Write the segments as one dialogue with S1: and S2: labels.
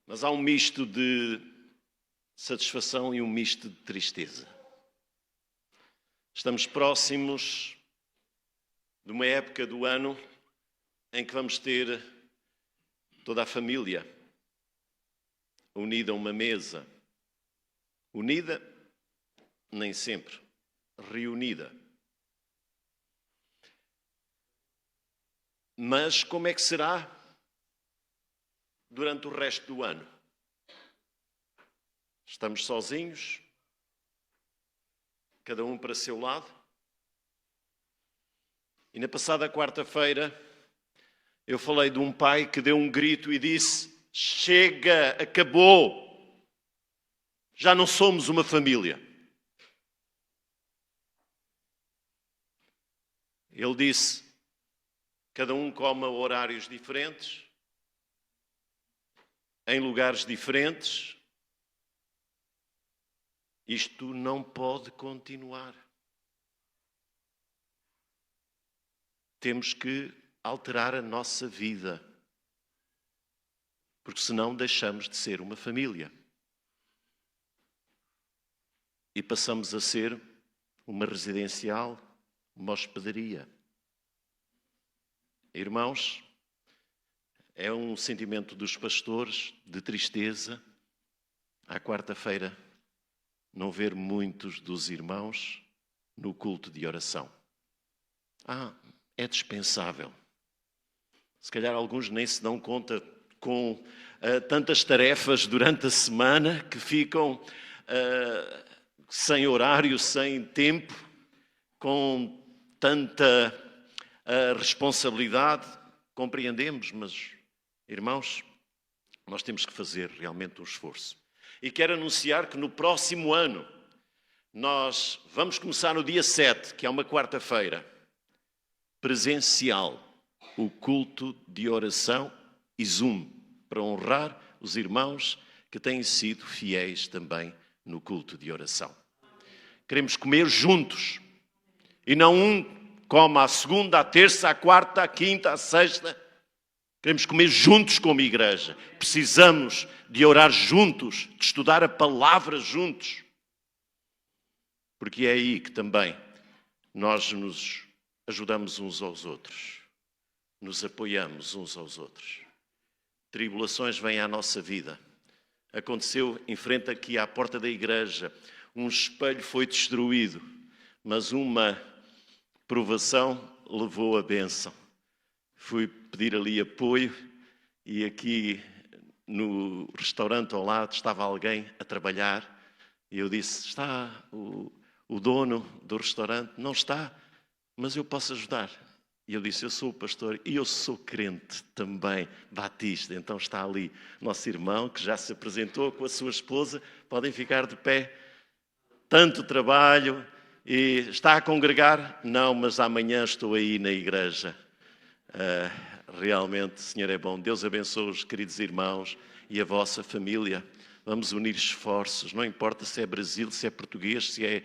S1: Mas há um misto de satisfação e um misto de tristeza. Estamos próximos de uma época do ano em que vamos ter toda a família unida a uma mesa. Unida, nem sempre. Reunida. Mas como é que será durante o resto do ano? Estamos sozinhos, cada um para seu lado. E na passada quarta-feira eu falei de um pai que deu um grito e disse: chega, acabou, já não somos uma família. Ele disse: cada um come a horários diferentes, em lugares diferentes. Isto não pode continuar. Temos que alterar a nossa vida, porque senão deixamos de ser uma família e passamos a ser uma residencial, uma hospedaria. Irmãos, é um sentimento dos pastores de tristeza, à quarta-feira, não ver muitos dos irmãos no culto de oração. É dispensável. Se calhar alguns nem se dão conta com tantas tarefas durante a semana que ficam sem horário, sem tempo, com tanta responsabilidade. Compreendemos, mas, irmãos, nós temos que fazer realmente um esforço. E quero anunciar que no próximo ano nós vamos começar no dia 7, que é uma quarta-feira, presencial, o culto de oração e Zoom, para honrar os irmãos que têm sido fiéis também no culto de oração. Queremos comer juntos e não um come à segunda, à terça, à quarta, à quinta, à sexta. Queremos comer juntos como igreja. Precisamos de orar juntos, de estudar a palavra juntos. Porque é aí que também nós nos ajudamos uns aos outros. Nos apoiamos uns aos outros. Tribulações vêm à nossa vida. Aconteceu em frente aqui à porta da igreja. Um espelho foi destruído, mas uma provação levou a bênção. Fui pedir ali apoio e aqui no restaurante ao lado estava alguém a trabalhar e eu disse: está o dono do restaurante? Não está, mas eu posso ajudar. E eu disse: eu sou o pastor e eu sou crente também, batista. Então está ali nosso irmão que já se apresentou com a sua esposa. Podem ficar de pé. Tanto trabalho e está a congregar? Não, mas amanhã estou aí na igreja. Realmente, o Senhor é bom. Deus abençoe os queridos irmãos e a vossa família. Vamos unir esforços. Não importa se é Brasil, se é português, se é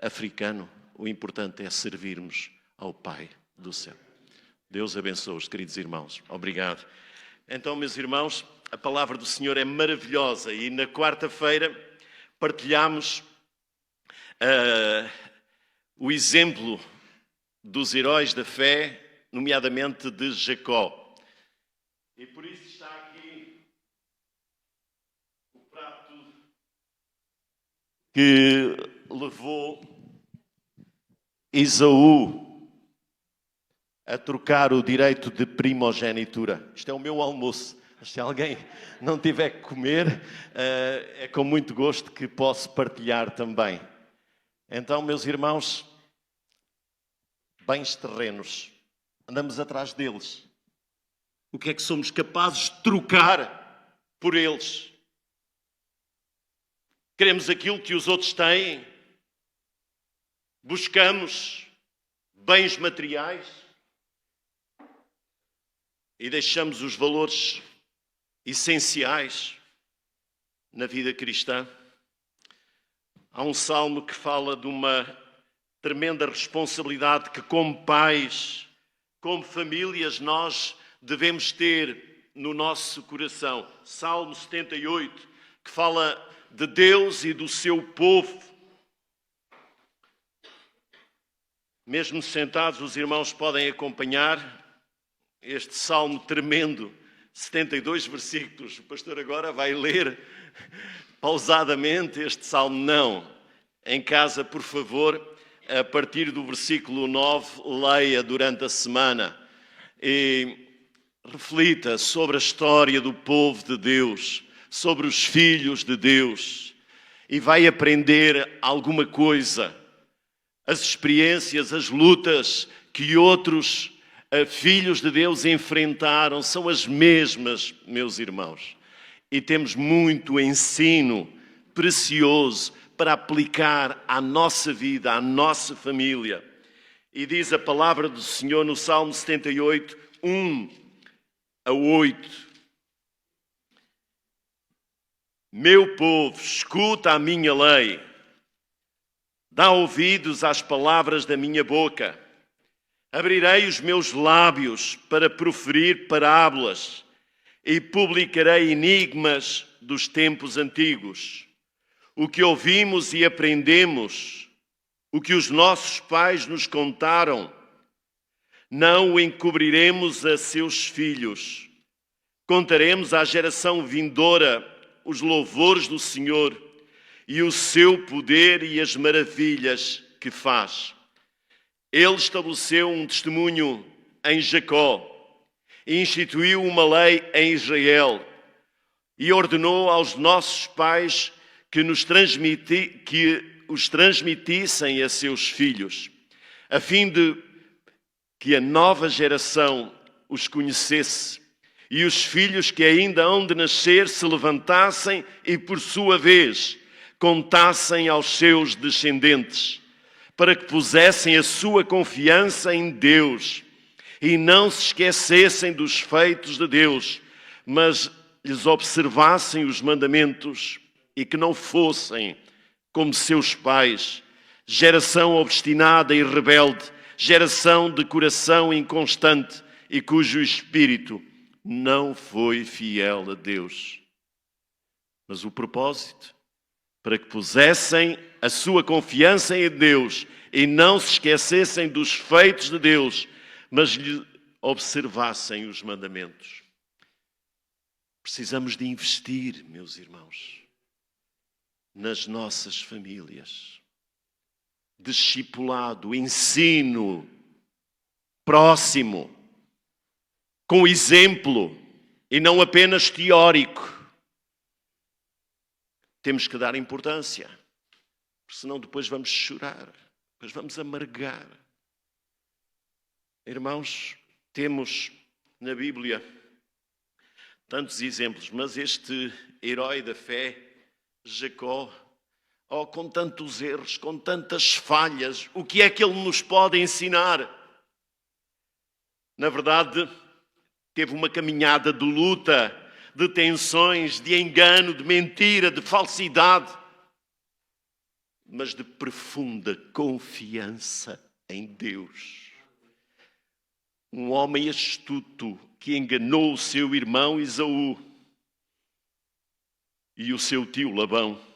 S1: africano. O importante é servirmos ao Pai do céu. Deus abençoe os queridos irmãos. Obrigado. Então, meus irmãos, a palavra do Senhor é maravilhosa e na quarta-feira partilhamos o exemplo dos heróis da fé, nomeadamente de Jacó. E por isso está aqui o prato que levou Esaú a trocar o direito de primogenitura. Isto é o meu almoço. Se alguém não tiver que comer, é com muito gosto que posso partilhar também. Então, meus irmãos, bens terrenos, andamos atrás deles. O que é que somos capazes de trocar por eles? Queremos aquilo que os outros têm? Buscamos bens materiais? E deixamos os valores essenciais na vida cristã? Há um salmo que fala de uma tremenda responsabilidade que, como pais, como famílias, nós devemos ter no nosso coração. Salmo 78, que fala de Deus e do seu povo. Mesmo sentados, os irmãos podem acompanhar este salmo tremendo, 72 versículos. O pastor agora vai ler pausadamente este salmo. Não. Em casa, por favor, a partir do versículo 9, leia durante a semana e reflita sobre a história do povo de Deus, sobre os filhos de Deus, e vai aprender alguma coisa. As experiências, as lutas que outros filhos de Deus enfrentaram são as mesmas, meus irmãos. E temos muito ensino precioso para aplicar à nossa vida, à nossa família. E diz a palavra do Senhor no Salmo 78, 1-8. Meu povo, escuta a minha lei. Dá ouvidos às palavras da minha boca. Abrirei os meus lábios para proferir parábolas e publicarei enigmas dos tempos antigos. O que ouvimos e aprendemos, o que os nossos pais nos contaram, não o encobriremos a seus filhos. Contaremos à geração vindoura os louvores do Senhor e o seu poder e as maravilhas que faz. Ele estabeleceu um testemunho em Jacó e instituiu uma lei em Israel e ordenou aos nossos pais que os transmitissem a seus filhos, a fim de que a nova geração os conhecesse e os filhos que ainda hão de nascer se levantassem e, por sua vez, contassem aos seus descendentes, para que pusessem a sua confiança em Deus e não se esquecessem dos feitos de Deus, mas lhes observassem os mandamentos e que não fossem como seus pais, geração obstinada e rebelde, geração de coração inconstante e cujo espírito não foi fiel a Deus. Mas o propósito, para que pusessem a sua confiança em Deus e não se esquecessem dos feitos de Deus, mas lhe observassem os mandamentos. Precisamos de investir, meus irmãos, nas nossas famílias. Discipulado, ensino próximo, com exemplo e não apenas teórico. Temos que dar importância, porque senão depois vamos chorar, depois vamos amargar. Irmãos, temos na Bíblia tantos exemplos, mas este herói da fé, Jacó, com tantos erros, com tantas falhas, o que é que ele nos pode ensinar? Na verdade, teve uma caminhada de luta, de tensões, de engano, de mentira, de falsidade, mas de profunda confiança em Deus. Um homem astuto que enganou o seu irmão Esaú e o seu tio Labão.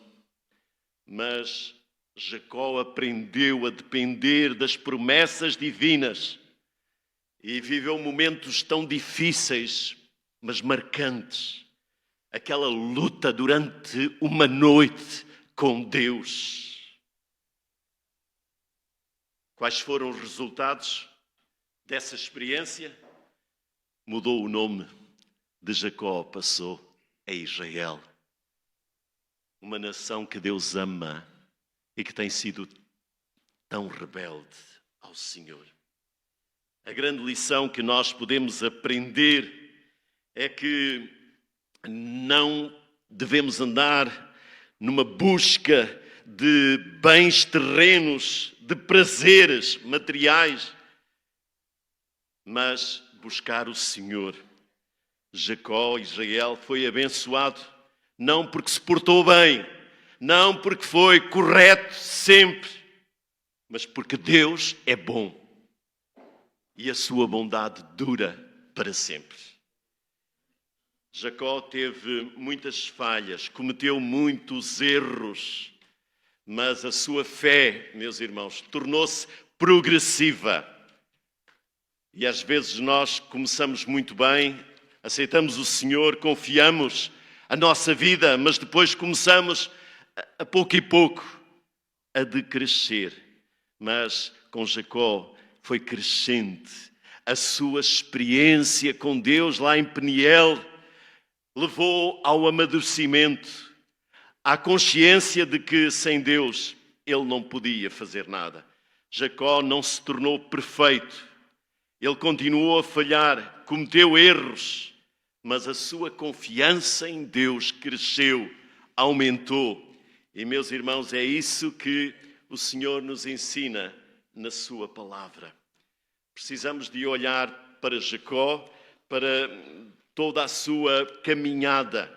S1: Mas Jacó aprendeu a depender das promessas divinas e viveu momentos tão difíceis, mas marcantes. Aquela luta durante uma noite com Deus. Quais foram os resultados dessa experiência? Mudou o nome de Jacó, passou a Israel. Uma nação que Deus ama e que tem sido tão rebelde ao Senhor. A grande lição que nós podemos aprender é que não devemos andar numa busca de bens terrenos, de prazeres materiais, mas buscar o Senhor. Jacó, Israel, foi abençoado, não porque se portou bem, não porque foi correto sempre, mas porque Deus é bom e a sua bondade dura para sempre. Jacó teve muitas falhas, cometeu muitos erros, mas a sua fé, meus irmãos, tornou-se progressiva. E às vezes nós começamos muito bem, aceitamos o Senhor, confiamos a nossa vida, mas depois começamos a pouco e pouco a decrescer. Mas com Jacó foi crescente. A sua experiência com Deus lá em Peniel levou ao amadurecimento, à consciência de que sem Deus ele não podia fazer nada. Jacó não se tornou perfeito. Ele continuou a falhar, cometeu erros, mas a sua confiança em Deus cresceu, aumentou. E, meus irmãos, é isso que o Senhor nos ensina na sua palavra. Precisamos de olhar para Jacó, para toda a sua caminhada.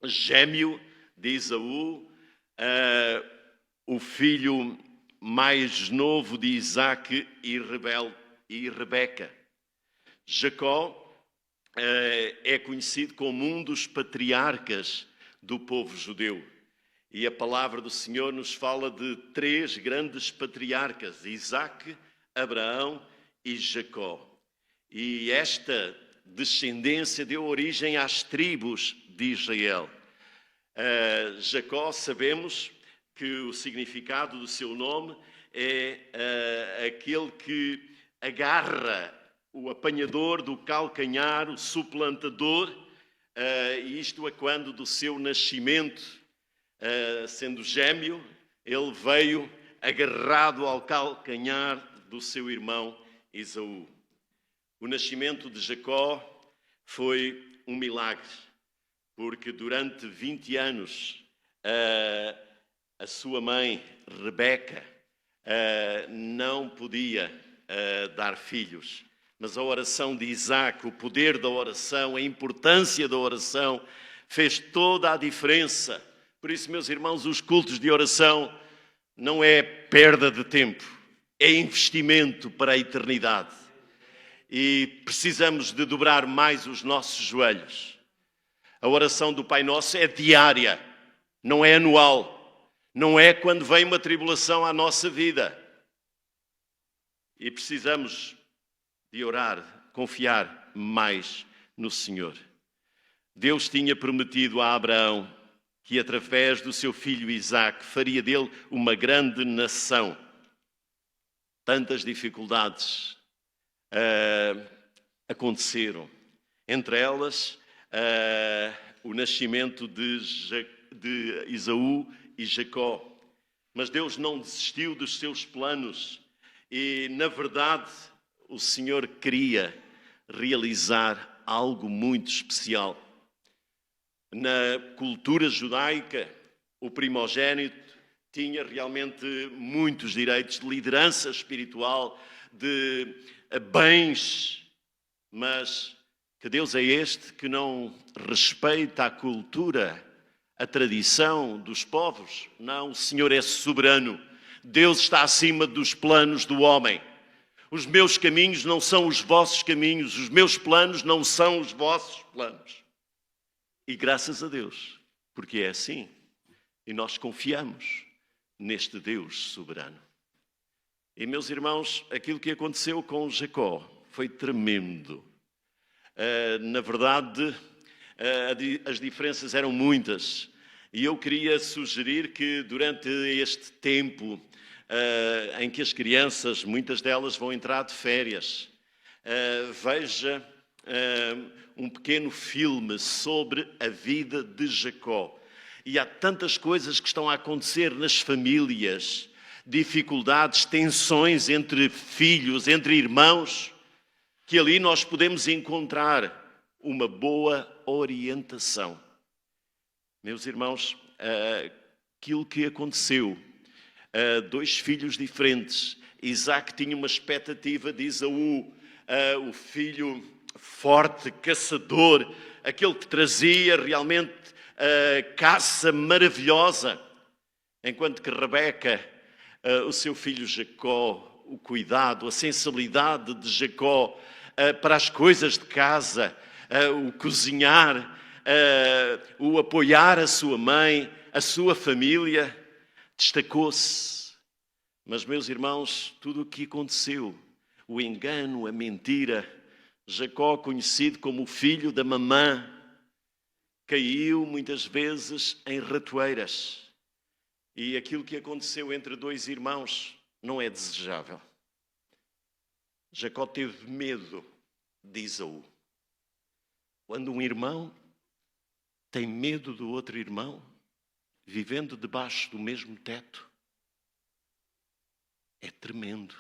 S1: Gêmeo de Esaú, o filho mais novo de Isaac e Rebeca. Jacó é conhecido como um dos patriarcas do povo judeu. E a palavra do Senhor nos fala de 3 grandes patriarcas, Isaac, Abraão e Jacó. E esta descendência deu origem às tribos de Israel. Jacó, sabemos que o significado do seu nome é aquele que agarra o apanhador do calcanhar, o suplantador, e isto é quando do seu nascimento, sendo gêmeo, ele veio agarrado ao calcanhar do seu irmão Esaú. O nascimento de Jacó foi um milagre, porque durante 20 anos a sua mãe, Rebeca, não podia dar filhos. Mas a oração de Isaac, o poder da oração, a importância da oração, fez toda a diferença. Por isso, meus irmãos, os cultos de oração não é perda de tempo, é investimento para a eternidade. E precisamos de dobrar mais os nossos joelhos. A oração do Pai Nosso é diária, não é anual, não é quando vem uma tribulação à nossa vida. E precisamos de orar, confiar mais no Senhor. Deus tinha prometido a Abraão que através do seu filho Isaac faria dele uma grande nação. Tantas dificuldades aconteceram. Entre elas, o nascimento de Esaú e Jacó. Mas Deus não desistiu dos seus planos e, na verdade, o Senhor queria realizar algo muito especial. Na cultura judaica, o primogênito tinha realmente muitos direitos de liderança espiritual, de bens, mas que Deus é este que não respeita a cultura, a tradição dos povos? Não, o Senhor é soberano. Deus está acima dos planos do homem. Os meus caminhos não são os vossos caminhos, os meus planos não são os vossos planos. E graças a Deus, porque é assim. E nós confiamos neste Deus soberano. E, meus irmãos, aquilo que aconteceu com Jacó foi tremendo. Na verdade, as diferenças eram muitas. E eu queria sugerir que durante este tempo em que as crianças, muitas delas vão entrar de férias, veja um pequeno filme sobre a vida de Jacó. E há tantas coisas que estão a acontecer nas famílias, dificuldades, tensões entre filhos, entre irmãos, que ali nós podemos encontrar uma boa orientação. Meus irmãos, aquilo que aconteceu, 2 filhos diferentes. Isaac tinha uma expectativa de Esaú, o filho forte, caçador, aquele que trazia realmente caça maravilhosa, enquanto que Rebeca, o seu filho Jacó, o cuidado, a sensibilidade de Jacó para as coisas de casa, o cozinhar, o apoiar a sua mãe, a sua família, destacou-se. Mas, meus irmãos, tudo o que aconteceu, o engano, a mentira, Jacó, conhecido como o filho da mamã, caiu muitas vezes em ratoeiras. E aquilo que aconteceu entre dois irmãos não é desejável. Jacó teve medo de Esaú. Quando um irmão tem medo do outro irmão, vivendo debaixo do mesmo teto, é tremendo.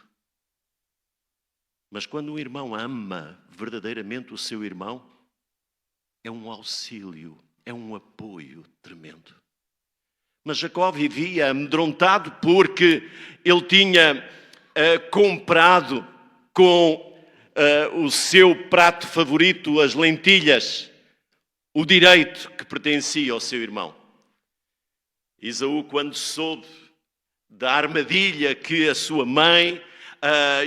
S1: Mas quando um irmão ama verdadeiramente o seu irmão, é um auxílio, é um apoio tremendo. Mas Jacó vivia amedrontado porque ele tinha comprado com o seu prato favorito, as lentilhas, o direito que pertencia ao seu irmão. Esaú, quando soube da armadilha que a sua mãe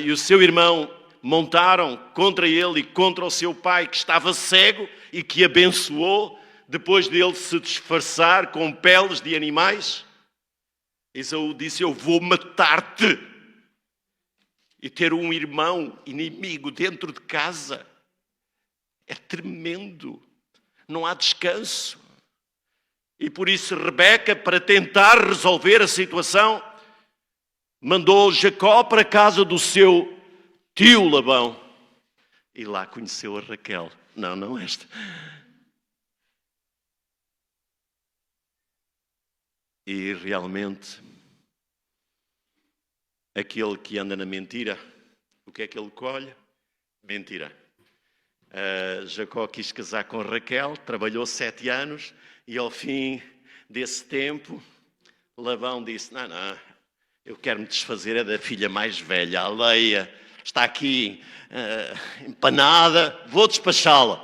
S1: e o seu irmão montaram contra ele e contra o seu pai, que estava cego e que abençoou, depois dele se disfarçar com peles de animais, Esaú disse: eu vou matar-te. E ter um irmão inimigo dentro de casa é tremendo, não há descanso. E por isso Rebeca, para tentar resolver a situação, mandou Jacó para a casa do seu tio Labão. E lá conheceu a Raquel. Não esta. E realmente, aquele que anda na mentira, o que é que ele colhe? Mentira. Jacó quis casar com Raquel, trabalhou 7 anos e ao fim desse tempo, Labão disse: não, eu quero me desfazer da filha mais velha, a Leia, está aqui empanada, vou despachá-la.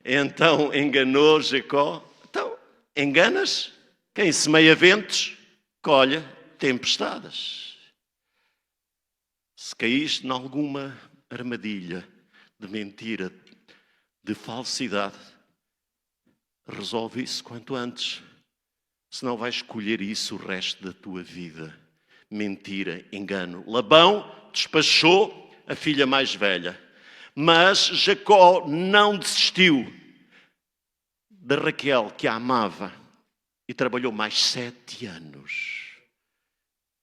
S1: Então enganou Jacó. Então, enganas? Quem semeia ventos, colhe tempestades. Se caíste em alguma armadilha de mentira, de falsidade, resolve isso quanto antes. Senão vais escolher isso o resto da tua vida. Mentira, engano. Labão despachou a filha mais velha. Mas Jacó não desistiu da Raquel, que a amava. E trabalhou mais 7 anos.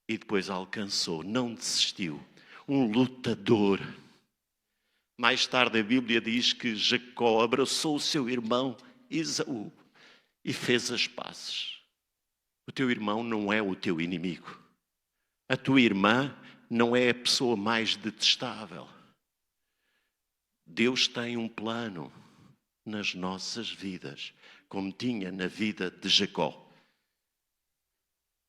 S1: E depois alcançou, não desistiu. Um lutador. Mais tarde a Bíblia diz que Jacó abraçou o seu irmão Esaú e fez as pazes. O teu irmão não é o teu inimigo. A tua irmã não é a pessoa mais detestável. Deus tem um plano nas nossas vidas, como tinha na vida de Jacó.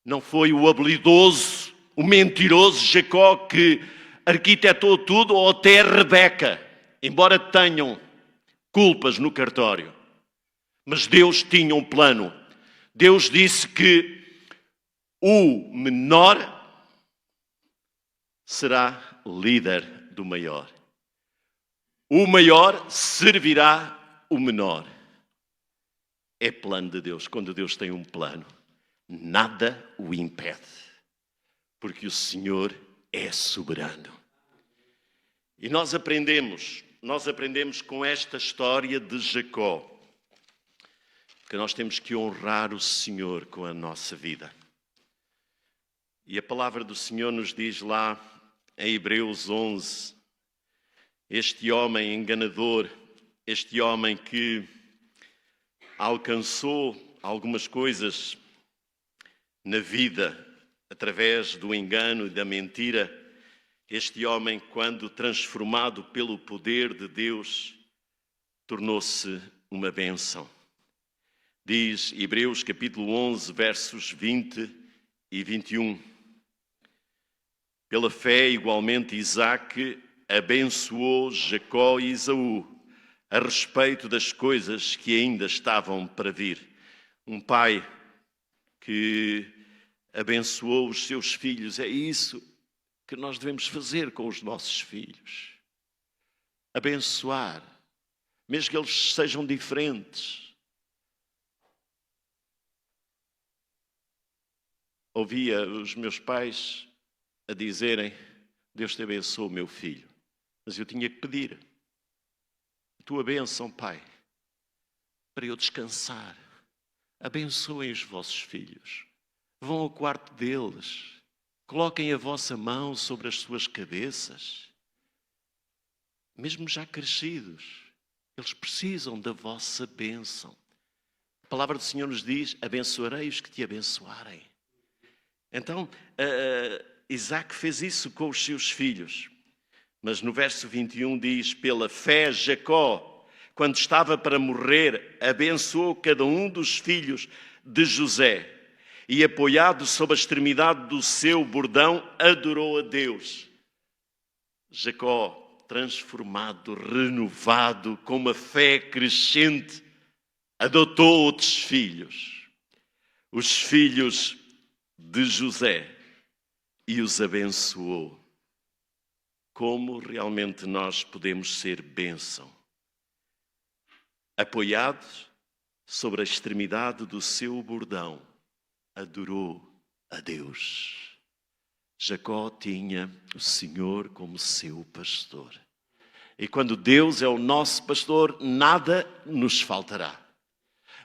S1: Não foi o habilidoso, o mentiroso Jacó que arquitetou tudo, ou até Rebeca, embora tenham culpas no cartório. Mas Deus tinha um plano. Deus disse que o menor será líder do maior. O maior servirá o menor. É plano de Deus. Quando Deus tem um plano, nada o impede. Porque o Senhor é soberano. E nós aprendemos com esta história de Jacó, que nós temos que honrar o Senhor com a nossa vida. E a palavra do Senhor nos diz lá em Hebreus 11, este homem enganador, este homem que alcançou algumas coisas na vida através do engano e da mentira, este homem, quando transformado pelo poder de Deus, tornou-se uma bênção. Diz Hebreus capítulo 11, versos 20 e 21. Pela fé, igualmente, Isaque abençoou Jacó e Esaú a respeito das coisas que ainda estavam para vir. Um pai que abençoou os seus filhos, é isso que nós devemos fazer com os nossos filhos. Abençoar, mesmo que eles sejam diferentes. Ouvia os meus pais a dizerem: Deus te abençoe, meu filho. Mas eu tinha que pedir a tua bênção, Pai, para eu descansar. Abençoem os vossos filhos. Vão ao quarto deles. Coloquem a vossa mão sobre as suas cabeças. Mesmo já crescidos, eles precisam da vossa bênção. A palavra do Senhor nos diz: abençoarei os que te abençoarem. Então, Isaac fez isso com os seus filhos. Mas no verso 21 diz: pela fé, Jacó, quando estava para morrer, abençoou cada um dos filhos de José e, apoiado sob a extremidade do seu bordão, adorou a Deus. Jacó, transformado, renovado, com uma fé crescente, adotou outros filhos, os filhos de José, e os abençoou. Como realmente nós podemos ser bênção? Apoiados sobre a extremidade do seu bordão, adorou a Deus. Jacó tinha o Senhor como seu pastor. E quando Deus é o nosso pastor, nada nos faltará.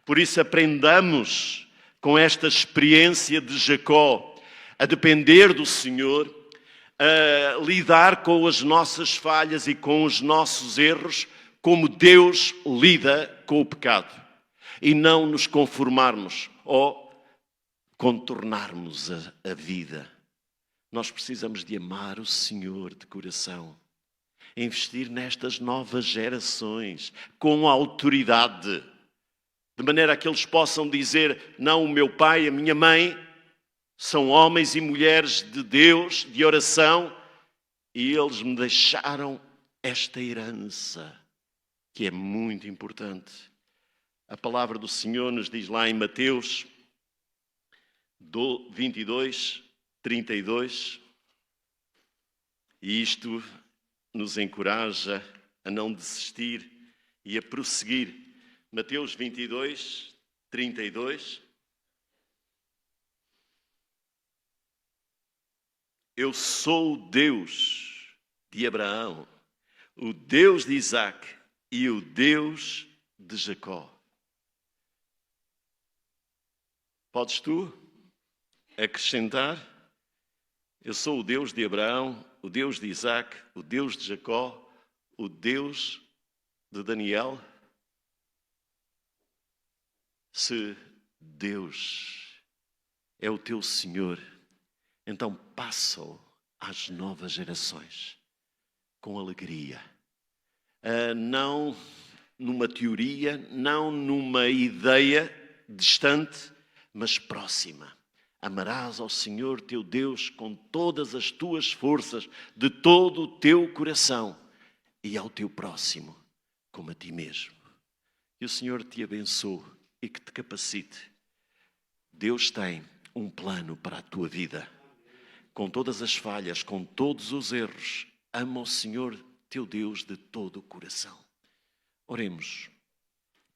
S1: Por isso aprendamos com esta experiência de Jacó a depender do Senhor, a lidar com as nossas falhas e com os nossos erros, como Deus lida com o pecado. E não nos conformarmos ou contornarmos a vida. Nós precisamos de amar o Senhor de coração. Investir nestas novas gerações com autoridade. De maneira que eles possam dizer: não, o meu pai, a minha mãe são homens e mulheres de Deus, de oração, e eles me deixaram esta herança, que é muito importante. A palavra do Senhor nos diz lá em Mateus 22, 32, e isto nos encoraja a não desistir e a prosseguir. Mateus 22, 32. Eu sou o Deus de Abraão, o Deus de Isaac e o Deus de Jacó. Podes tu acrescentar? Eu sou o Deus de Abraão, o Deus de Isaac, o Deus de Jacó, o Deus de Daniel. Se Deus é o teu Senhor, então passa-o às novas gerações com alegria. Não numa teoria, não numa ideia distante, mas próxima. Amarás ao Senhor teu Deus com todas as tuas forças, de todo o teu coração, e ao teu próximo como a ti mesmo. Que o Senhor te abençoe e que te capacite. Deus tem um plano para a tua vida. Com todas as falhas, com todos os erros, ama o Senhor teu Deus de todo o coração. Oremos.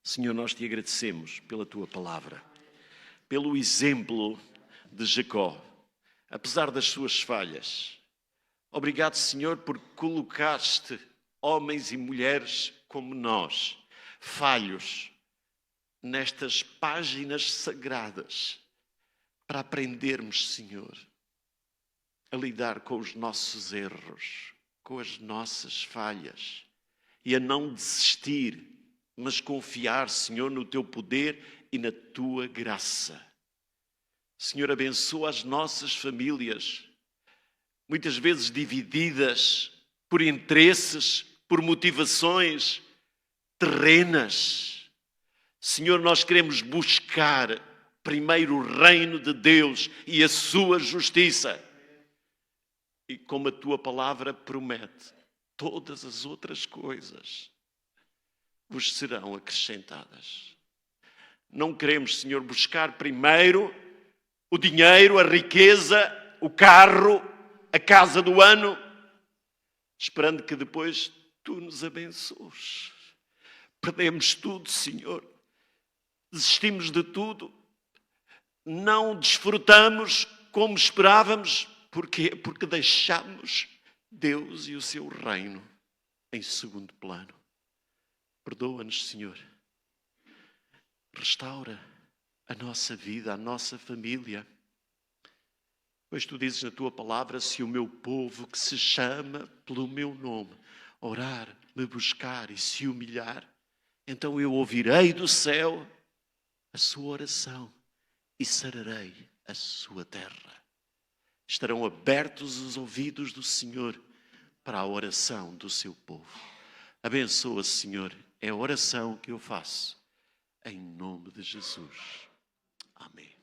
S1: Senhor, nós te agradecemos pela tua palavra, pelo exemplo de Jacó, apesar das suas falhas. Obrigado, Senhor, por colocaste homens e mulheres como nós, falhos, nestas páginas sagradas, para aprendermos, Senhor, a lidar com os nossos erros, com as nossas falhas, e a não desistir, mas confiar, Senhor, no teu poder e na tua graça. Senhor, abençoa as nossas famílias, muitas vezes divididas por interesses, por motivações terrenas. Senhor, nós queremos buscar primeiro o reino de Deus e a sua justiça. E como a tua palavra promete, todas as outras coisas vos serão acrescentadas. Não queremos, Senhor, buscar primeiro o dinheiro, a riqueza, o carro, a casa do ano, esperando que depois tu nos abençoes. perdemos tudo, Senhor. Desistimos de tudo. Não desfrutamos como esperávamos. Porquê? Porque deixamos Deus e o seu reino em segundo plano. Perdoa-nos, Senhor. Restaura a nossa vida, a nossa família. Pois tu dizes na tua palavra, se o meu povo que se chama pelo meu nome orar, me buscar e se humilhar, então eu ouvirei do céu a sua oração e sararei a sua terra. Estarão abertos os ouvidos do Senhor para a oração do seu povo. Abençoa, Senhor, é a oração que eu faço. Em nome de Jesus. Amém.